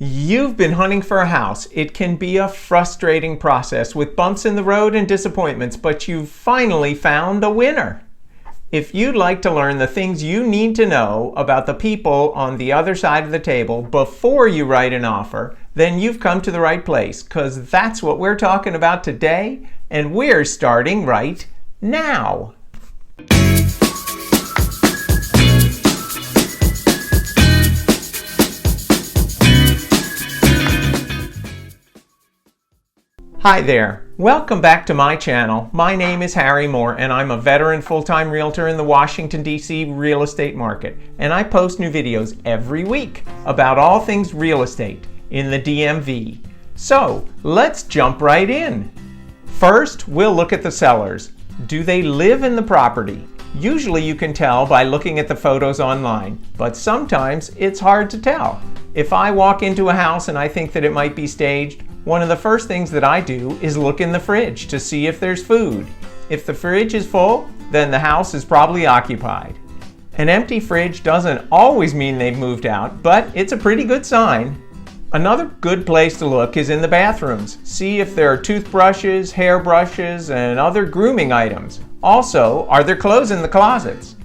You've been hunting for a house. It can be a frustrating process with bumps in the road and disappointments, but you've finally found a winner. If you'd like to learn the things you need to know about the people on the other side of the table before you write an offer, then you've come to the right place, because that's what we're talking about today, and we're starting right now. Hi there. Welcome back to my channel. My name is Harry Moore and I'm a veteran full-time realtor in the Washington, D.C. real estate market. And I post new videos every week about all things real estate in the DMV. So let's jump right in. First, we'll look at the sellers. Do they live in the property? Usually you can tell by looking at the photos online, but sometimes it's hard to tell. If I walk into a house and I think that it might be staged, one of the first things that I do is look in the fridge to see if there's food. If the fridge is full, then the house is probably occupied. An empty fridge doesn't always mean they've moved out, but it's a pretty good sign. Another good place to look is in the bathrooms. See if there are toothbrushes, hairbrushes, and other grooming items. Also, are there clothes in the closets?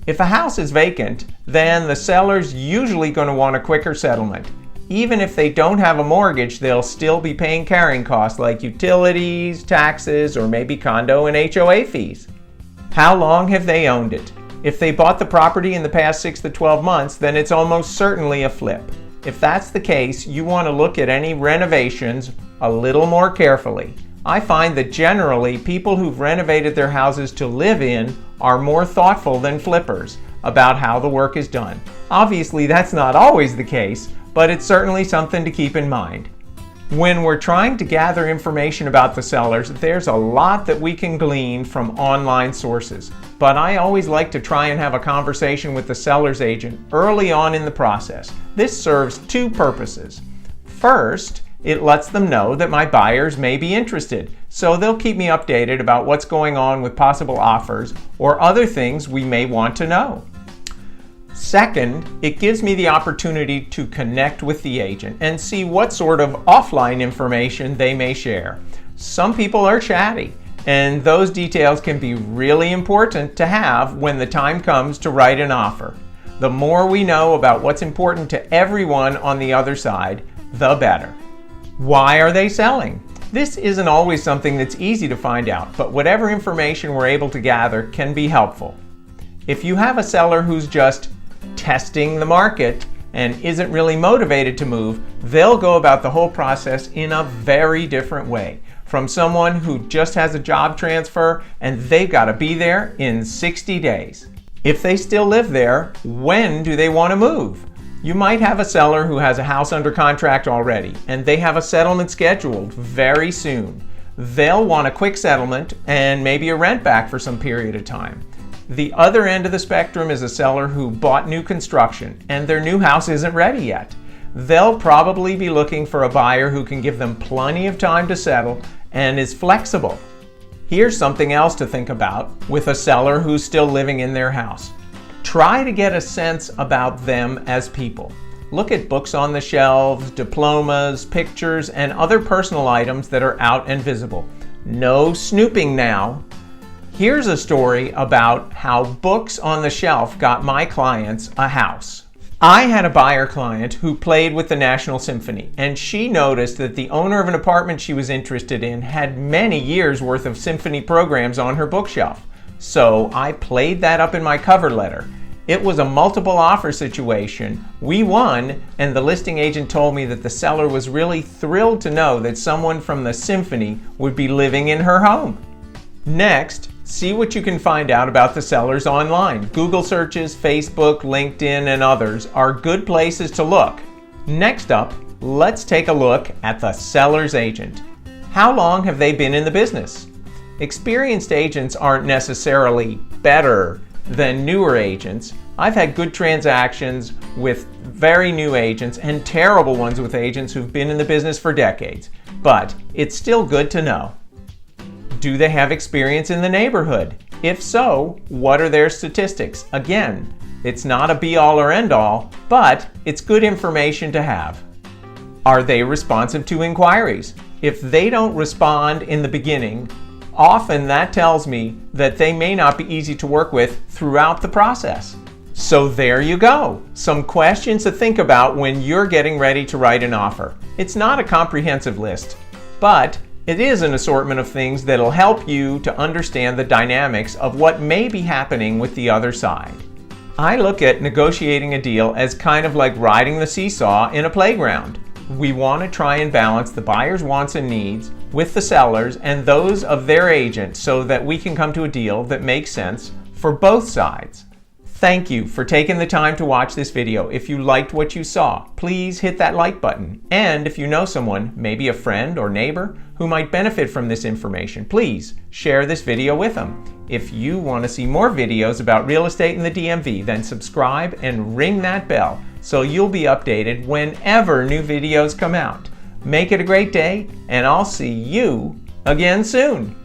If a house is vacant, then the seller's usually going to want a quicker settlement. Even if they don't have a mortgage, they'll still be paying carrying costs like utilities, taxes, or maybe condo and HOA fees. How long have they owned it? If they bought the property in the past 6 to 12 months, then it's almost certainly a flip. If that's the case, you want to look at any renovations a little more carefully. I find that generally people who've renovated their houses to live in are more thoughtful than flippers about how the work is done. Obviously, that's not always the case, but it's certainly something to keep in mind. When we're trying to gather information about the sellers, there's a lot that we can glean from online sources. But I always like to try and have a conversation with the seller's agent early on in the process. This serves two purposes. First, it lets them know that my buyers may be interested, so they'll keep me updated about what's going on with possible offers or other things we may want to know. Second, it gives me the opportunity to connect with the agent and see what sort of offline information they may share. Some people are chatty, and those details can be really important to have when the time comes to write an offer. The more we know about what's important to everyone on the other side, the better. Why are they selling? This isn't always something that's easy to find out, but whatever information we're able to gather can be helpful. If you have a seller who's just testing the market and isn't really motivated to move, they'll go about the whole process in a very different way from someone who just has a job transfer and they've got to be there in 60 days. If they still live there, when do they want to move? You might have a seller who has a house under contract already and they have a settlement scheduled very soon. They'll want a quick settlement and maybe a rent back for some period of time. The other end of the spectrum is a seller who bought new construction and their new house isn't ready yet. They'll probably be looking for a buyer who can give them plenty of time to settle and is flexible. Here's something else to think about with a seller who's still living in their house. Try to get a sense about them as people. Look at books on the shelves, diplomas, pictures, and other personal items that are out and visible. No snooping now. Here's a story about how books on the shelf got my clients a house. I had a buyer client who played with the National Symphony, and she noticed that the owner of an apartment she was interested in had many years worth of symphony programs on her bookshelf. So I played that up in my cover letter. It was a multiple offer situation. We won, and the listing agent told me that the seller was really thrilled to know that someone from the symphony would be living in her home. Next, see what you can find out about the sellers online. Google searches, Facebook, LinkedIn, and others are good places to look. Next up, let's take a look at the seller's agent. How long have they been in the business? Experienced agents aren't necessarily better than newer agents. I've had good transactions with very new agents and terrible ones with agents who've been in the business for decades. But it's still good to know. Do they have experience in the neighborhood? If so, what are their statistics? Again, it's not a be-all or end-all, but it's good information to have. Are they responsive to inquiries? If they don't respond in the beginning, often that tells me that they may not be easy to work with throughout the process. So there you go. Some questions to think about when you're getting ready to write an offer. It's not a comprehensive list, but it is an assortment of things that'll help you to understand the dynamics of what may be happening with the other side. I look at negotiating a deal as kind of like riding the seesaw in a playground. We want to try and balance the buyer's wants and needs with the sellers and those of their agent so that we can come to a deal that makes sense for both sides. Thank you for taking the time to watch this video. If you liked what you saw, please hit that like button. And if you know someone, maybe a friend or neighbor, who might benefit from this information, please share this video with them. If you want to see more videos about real estate in the DMV, then subscribe and ring that bell so you'll be updated whenever new videos come out. Make it a great day, and I'll see you again soon.